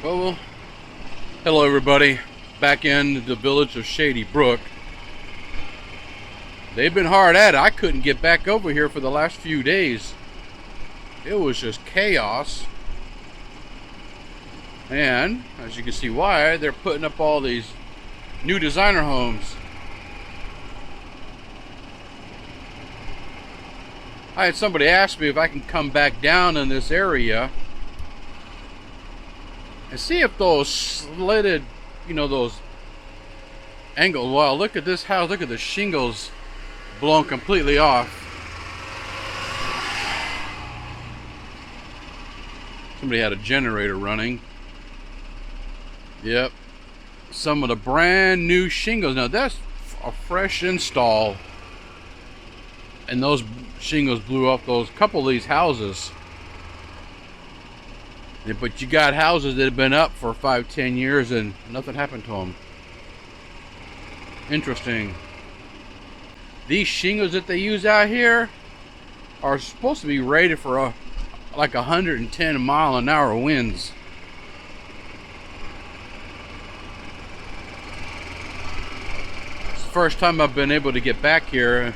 Well, hello everybody, back in the village of Shady Brook. They've been hard at it. I couldn't get back over here for the last few days. It was just chaos. And, as you can see why, they're putting up all these new designer homes. I had somebody ask me if I can come back down in this area and see if those slitted, those angles. Wow, look at this house. Look at the shingles blown completely off. Somebody had a generator running. Yep. Some of the brand new shingles. Now that's a fresh install. And those shingles blew off those couple of these houses. But you got houses that have been up for 5-10 years and nothing happened to them. Interesting. These shingles that they use out here are supposed to be rated for like 110 mile-an-hour winds. It's the first time I've been able to get back here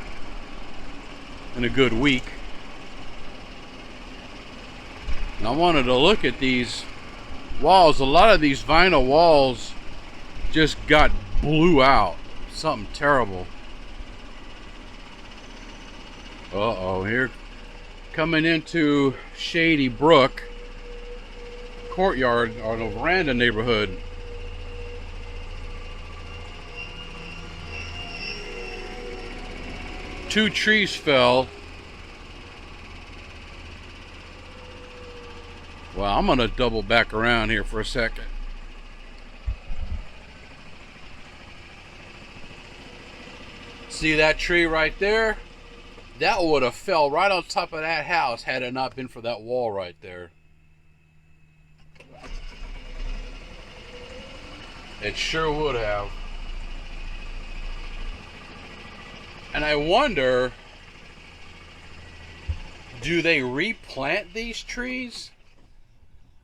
in a good week. And I wanted to look at these walls. A lot of these vinyl walls just got blew out. Something terrible. Uh-oh, here coming into Shady Brook, Courtyard, or the Veranda neighborhood. Two trees fell. Well, I'm gonna double back around here for a second. See that tree right there? That would have fell right on top of that house had it not been for that wall right there. It sure would have. And I wonder, do they replant these trees?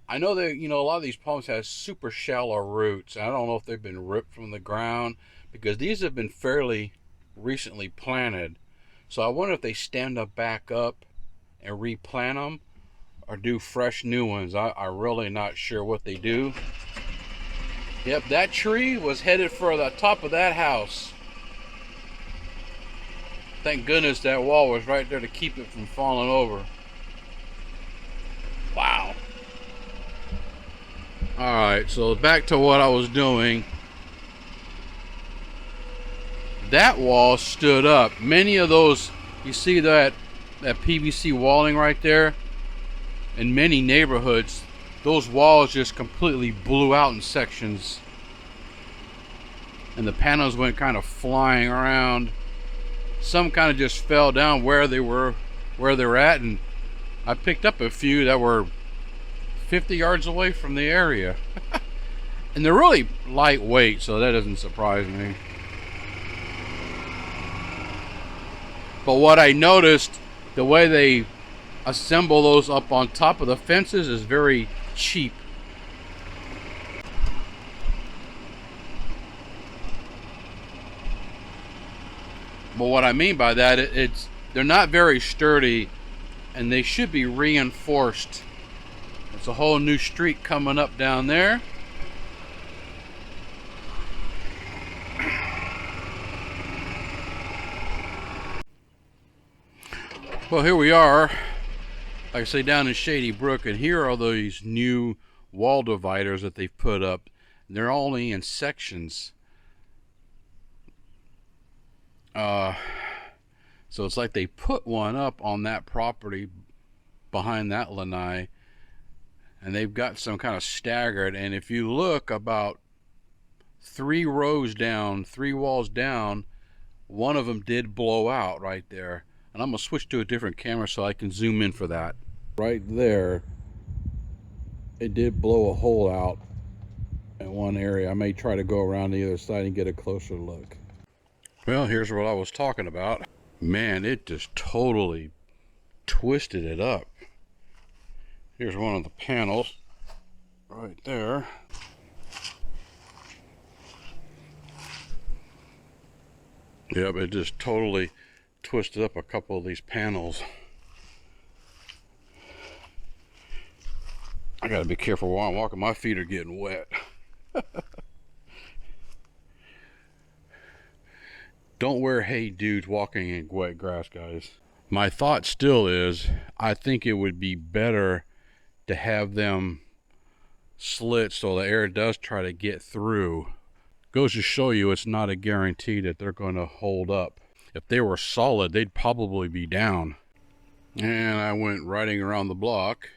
I know that, a lot of these palms have super shallow roots. I don't know if they've been ripped from the ground because these have been fairly recently planted. So I wonder if they stand up back up and replant them or do fresh new ones. I'm really not sure what they do. Yep, that tree was headed for the top of that house. Thank goodness that wall was right there to keep it from falling over. Wow. Alright, so back to what I was doing. That wall stood up. Many of those, you see that that PVC walling right there, in many neighborhoods, those walls just completely blew out in sections. And the panels went kind of flying around. Some kind of just fell down where they're at, and I picked up a few that were 50 yards away from the area. And they're really lightweight, so that doesn't surprise me. But what I noticed, the way they assemble those up on top of the fences is very cheap. But what I mean by that, they're not very sturdy, and they should be reinforced. There's a whole new street coming up down there. Well, here we are, like I say, down in Shady Brook, and here are these new wall dividers that they've put up. They're only in sections. So it's like they put one up on that property behind that lanai, and they've got some kind of staggered, and if you look about 3 rows down, 3 walls down, one of them did blow out right there. And I'm gonna switch to a different camera so I can zoom in for that. Right there, it did blow a hole out in one area. I may try to go around the other side and get a closer look. Well, here's what I was talking about. Man, it just totally twisted it up. Here's one of the panels right there. Yep, it just totally twisted up a couple of these panels. I gotta be careful while I'm walking. My feet are getting wet. Don't wear Hey Dudes walking in wet grass, guys. My thought still is, I think it would be better to have them slit so the air does try to get through. Goes to show you it's not a guarantee that they're going to hold up. If they were solid, they'd probably be down. And I went riding around the block.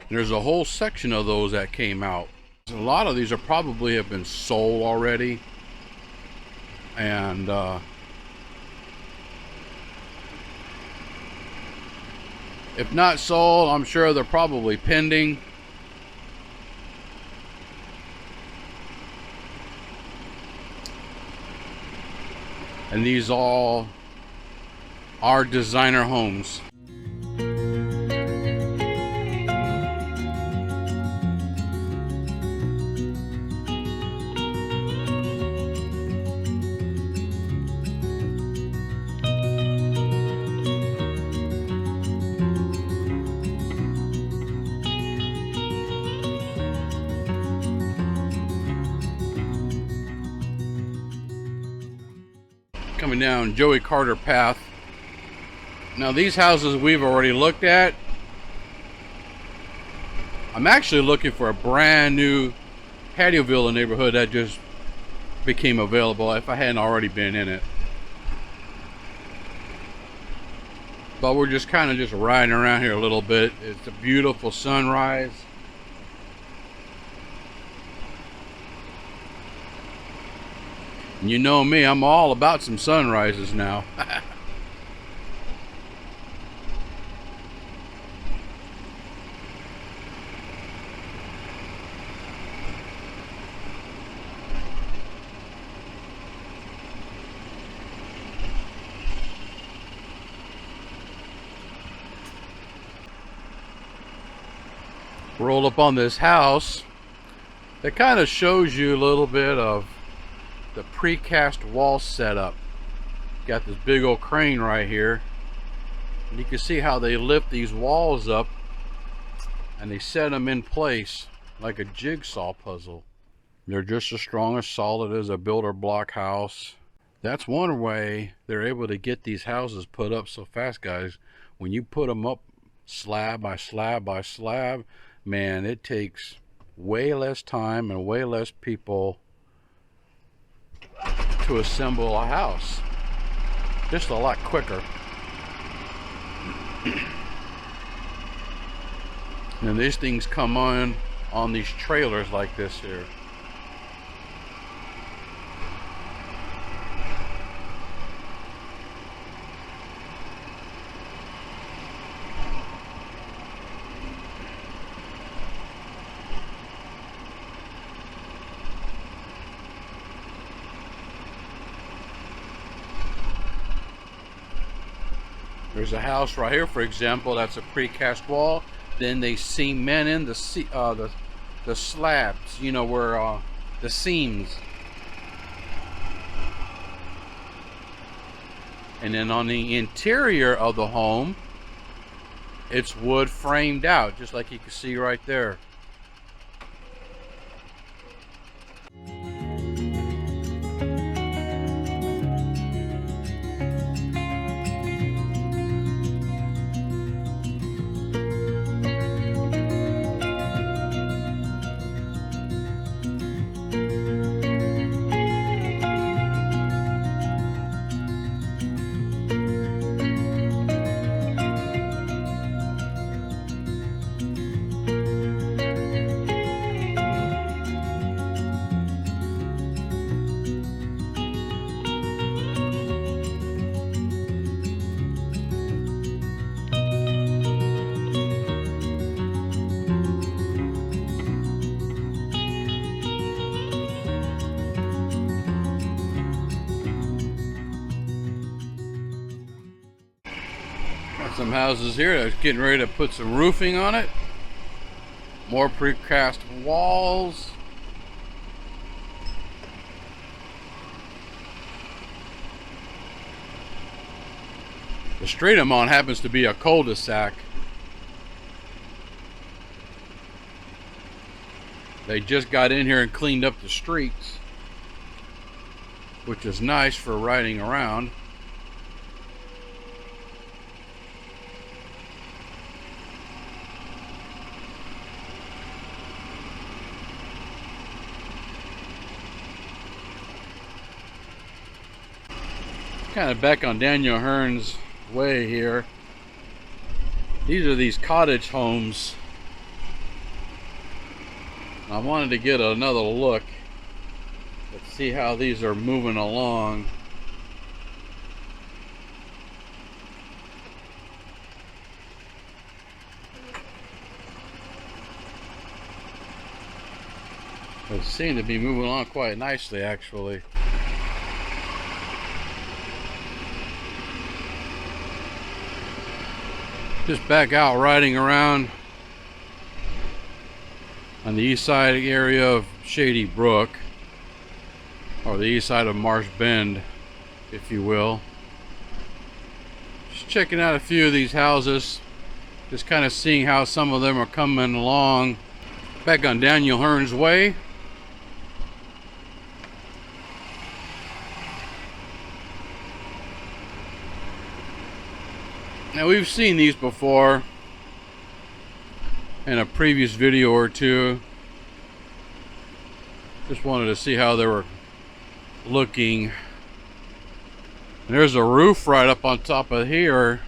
There's a whole section of those that came out. A lot of these are probably have been sold already. And if not sold, I'm sure they're probably pending. And these all are designer homes. Coming down Joey Carter Path. Now these houses we've already looked at. I'm actually looking for a brand new patio villa neighborhood that just became available if I hadn't already been in it. But we're just kind of just riding around here a little bit. It's a beautiful sunrise. And you know me, I'm all about some sunrises now. Rolled up on this house that kind of shows you a little bit of the precast wall setup. Got this big old crane right here, and you can see how they lift these walls up and they set them in place like a jigsaw puzzle. They're just as strong as solid as a builder block house. That's one way they're able to get these houses put up so fast, guys. When you put them up slab by slab by slab, man, it takes way less time and way less people to assemble a house. Just a lot quicker. And these things come on these trailers like this here. There's a house right here, for example, that's a precast wall. Then they cement in the slabs, you know, where the seams. And then on the interior of the home, it's wood framed out, just like you can see right there. Some houses here that's getting ready to put some roofing on it. More precast walls. The street I'm on happens to be a cul-de-sac. They just got in here and cleaned up the streets, which is nice for riding around. Kind of back on Daniel Hearn's way here. These are these cottage homes. I wanted to get another look. Let's see how these are moving along. They seem to be moving along quite nicely, actually. Just back out riding around on the east side area of Shady Brook, or the east side of Marsh Bend, if you will. Just checking out a few of these houses, just kind of seeing how some of them are coming along. Back on Daniel Hearn's way. Now, we've seen these before in a previous video or two. Just wanted to see how they were looking. And there's a roof right up on top of here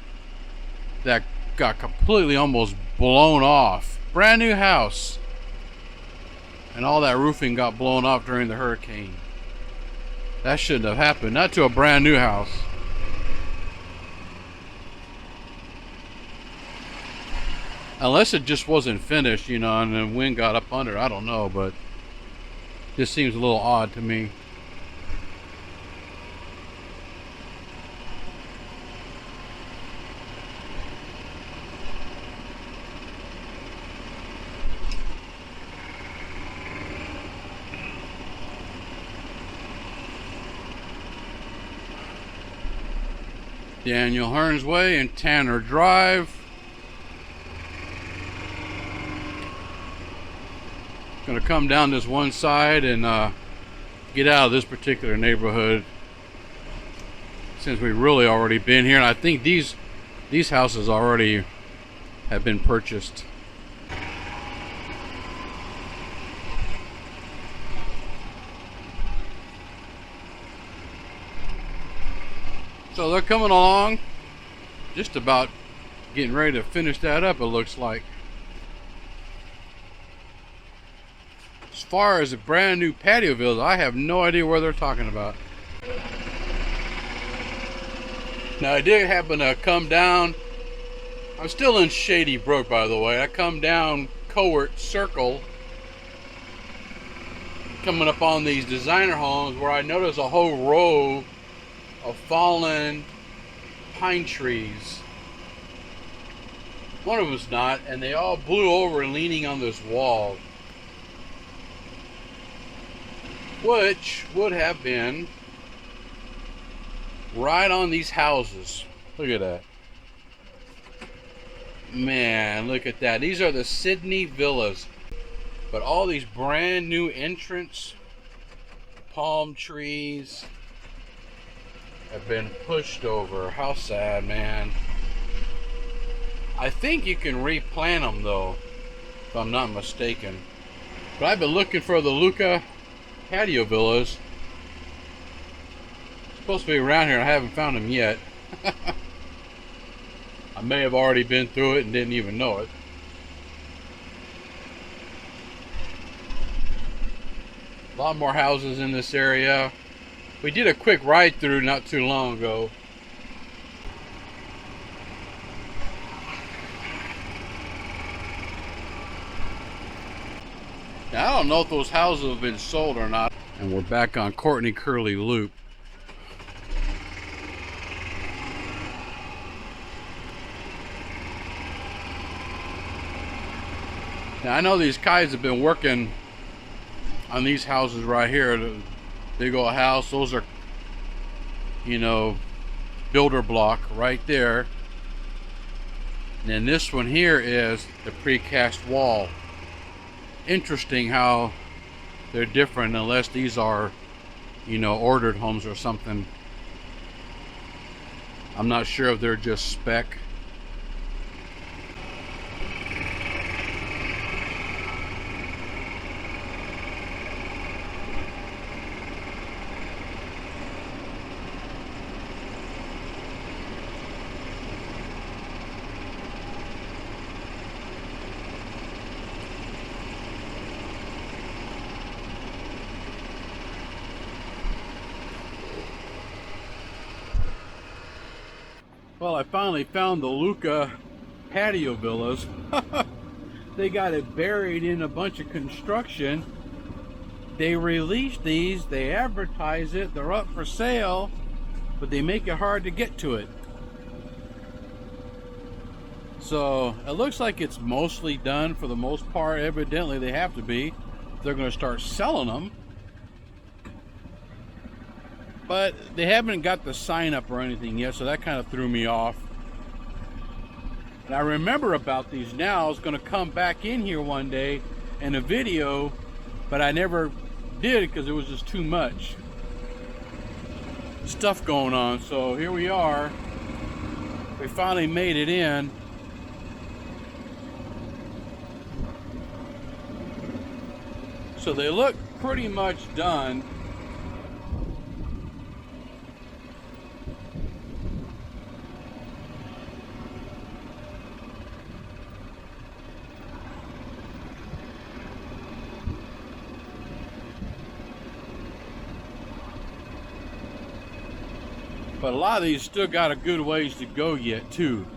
that got completely almost blown off. Brand new house. And all that roofing got blown off during the hurricane. That shouldn't have happened. Not to a brand new house. Unless it just wasn't finished, you know, and the wind got up under. I don't know, but this seems a little odd to me. Daniel Hearn's Way and Tanner Drive. Gonna come down this one side and get out of this particular neighborhood, since we've really already been here, and I think these houses already have been purchased. So they're coming along, just about getting ready to finish that up, it looks like. far as a brand new patio villas, I have no idea where they're talking about. Now I did happen to come down, I'm still in Shady Brook, by the way. I come down Courtyard Circle, coming up on these designer homes, where I notice a whole row of fallen pine trees. One of them's not, and they all blew over leaning on this wall, which would have been right on these houses. Look at that. Man, look at that. These are the Sydney villas. But all these brand new entrance palm trees have been pushed over. How sad, man. I think you can replant them though, if I'm not mistaken. But I've been looking for the Luca patio villas. Supposed to be around here, I haven't found them yet. I may have already been through it and didn't even know it. A lot more houses in this area. We did a quick ride through not too long ago. Now, I don't know if those houses have been sold or not. And we're back on Courtney Curley Loop. Now, I know these guys have been working on these houses right here. The big old house, those are, you know, builder block right there. And then this one here is the precast wall. Interesting how they're different, unless these are, you know, ordered homes or something. I'm not sure if they're just spec. Well, I finally found the Luca patio villas. They got it buried in a bunch of construction. They released these, they advertise it, they're up for sale, but they make it hard to get to it. So it looks like it's mostly done for the most part. Evidently they have to be. They're going to start selling them. But they haven't got the sign up or anything yet, so that kind of threw me off. And I remember about these now. I was going to come back in here one day in a video, but I never did because it was just too much stuff going on. So here we are. We finally made it in. So they look pretty much done. But a lot of these still got a good ways to go yet too.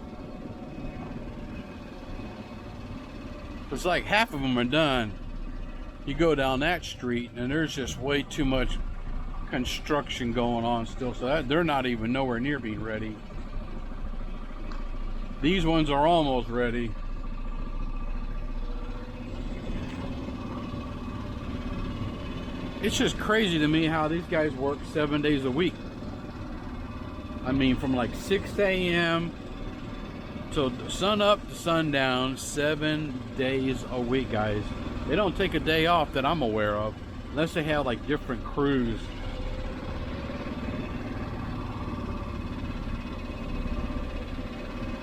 It's like half of them are done. You go down that street and there's just way too much construction going on still, so they're not even nowhere near being ready. These ones are almost ready. It's just crazy to me how these guys work 7 days a week. I mean, from like 6 a.m. till sun up to sundown, 7 days a week, guys. They don't take a day off that I'm aware of, unless they have like different crews.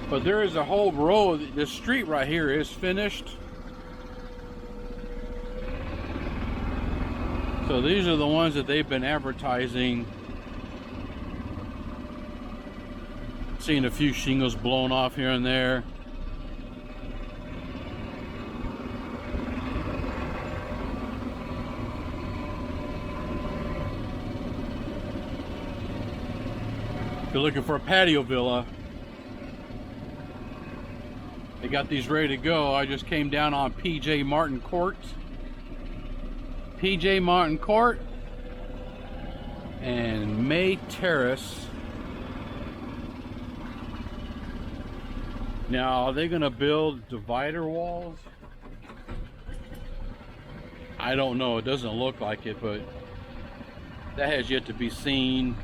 But there is a whole row. This street right here is finished. So these are the ones that they've been advertising. Seen a few shingles blown off here and there. If you're looking for a patio villa, they got these ready to go. I just came down on PJ Martin Court. PJ Martin Court and May Terrace. Now, are they going to build divider walls? I don't know. It doesn't look like it, but that has yet to be seen.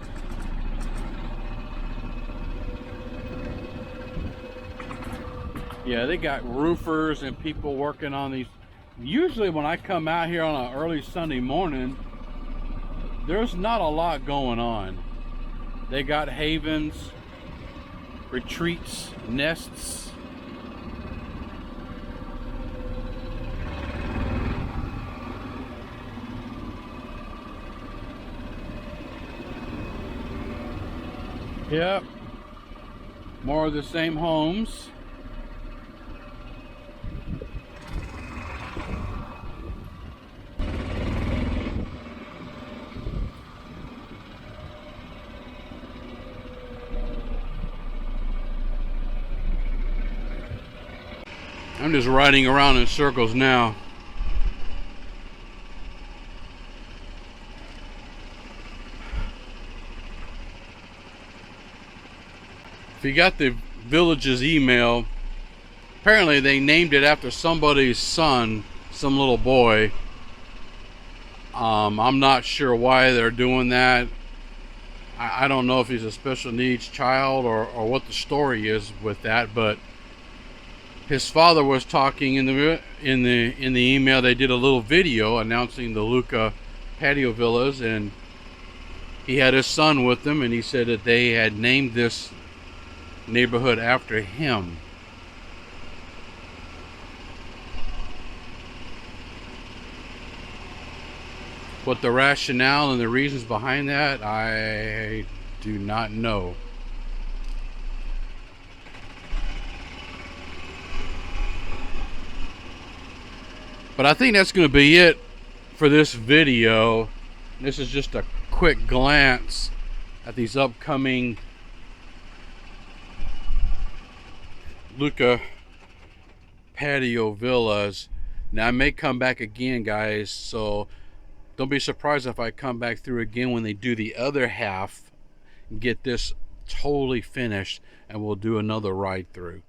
Yeah, they got roofers and people working on these. Usually when I come out here on an early Sunday morning, there's not a lot going on. They got havens, retreats, nests. Yep, more of the same homes. I'm just riding around in circles now. If you got the village's email, apparently they named it after somebody's son, some little boy. I'm not sure why they're doing that. I don't know if he's a special needs child or what the story is with that, but his father was talking in the email. They did a little video announcing the Luca patio villas, and he had his son with them, and he said that they had named this neighborhood after him. What the rationale and the reasons behind that, I do not know. But I think that's going to be it for this video. This is just a quick glance at these upcoming Luca patio villas. Now I may come back again, guys, so don't be surprised if I come back through again when they do the other half and get this totally finished, and we'll do another ride through.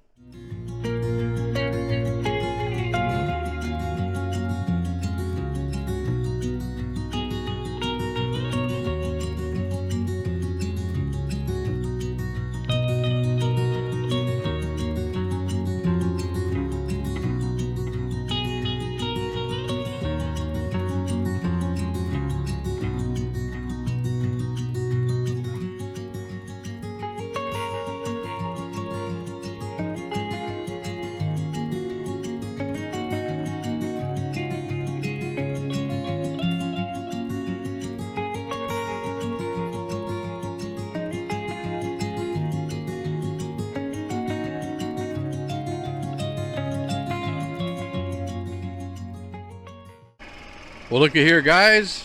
Well, look at here, guys.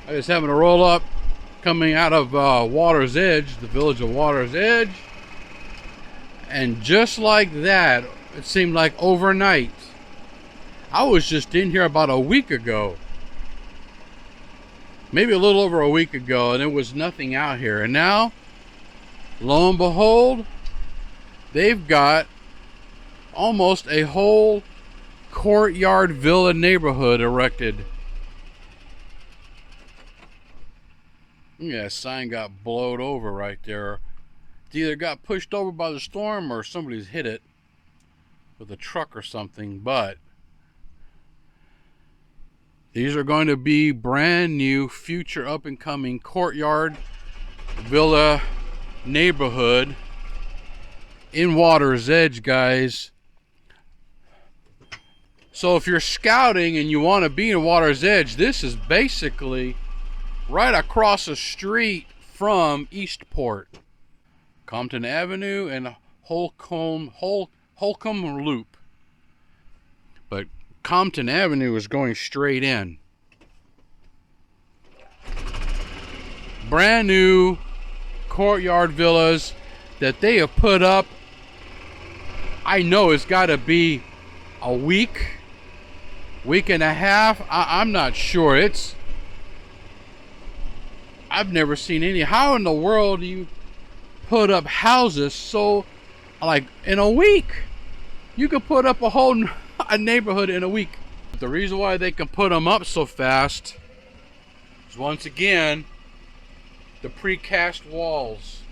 I was having a roll up coming out of Water's Edge, the village of Water's Edge. And just like that, it seemed like overnight. I was just in here about a week ago. Maybe a little over a week ago, and there was nothing out here. And now, lo and behold, they've got almost a whole Courtyard villa neighborhood erected. Yeah, sign got blowed over right there. It either got pushed over by the storm or somebody's hit it with a truck or something. But these are going to be brand new, future up and coming Courtyard villa neighborhood in Water's Edge, guys. So if you're scouting and you want to be in Water's Edge, this is basically right across the street from Eastport. Compton Avenue and Holcomb Loop. But Compton Avenue is going straight in. Brand new courtyard villas that they have put up. I know it's got to be a week and a half. I'm not sure. I've never seen any. How in the world do you put up houses so, like, in a week? You could put up a neighborhood in a week. The reason why they can put them up so fast is, once again, the precast walls.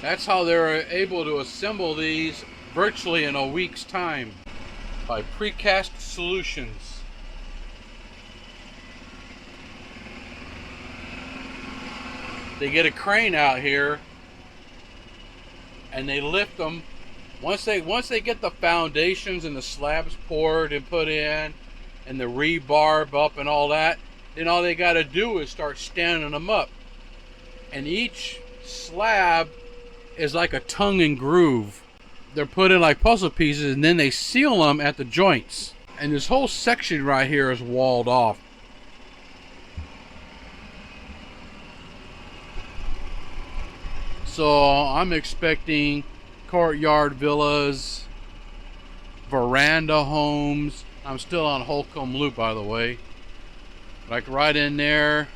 That's how they're able to assemble these virtually in a week's time, by precast solutions. They get a crane out here and they lift them. Once they get the foundations and the slabs poured and put in and the rebar up and all that, then all they got to do is start standing them up. And each slab is like a tongue and groove. They're put in like puzzle pieces, and then they seal them at the joints. And this whole section right here is walled off. So I'm expecting courtyard villas, veranda homes. I'm still on Holcomb Loop, by the way. Like right in there.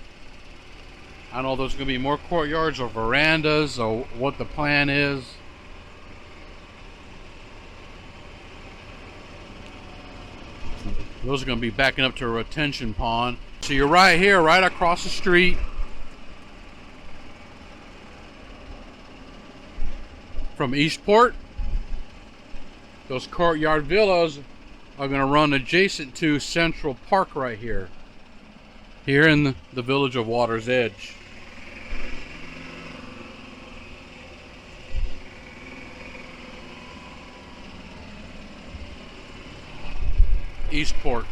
I don't know if there's going to be more courtyards or verandas or what the plan is. Those are going to be backing up to a retention pond. So you're right here, right across the street from Eastport. Those courtyard villas are going to run adjacent to Central Park right here. Here in the village of Water's Edge. Eastport.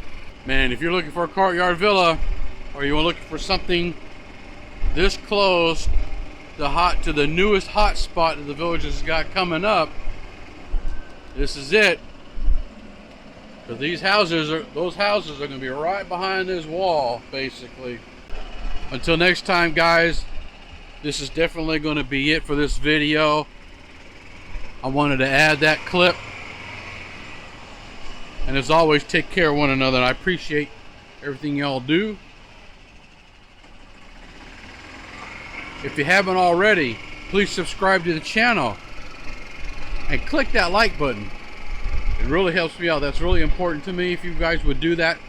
Man, if you're looking for a courtyard villa, or you're looking for something this close to the newest hot spot that the village has got coming up, this is it. Because those houses are going to be right behind this wall, basically. Until next time, guys, this is definitely going to be it for this video. I wanted to add that clip. And as always, take care of one another. I appreciate everything y'all do. If you haven't already, please subscribe to the channel and click that like button. It really helps me out. That's really important to me if you guys would do that.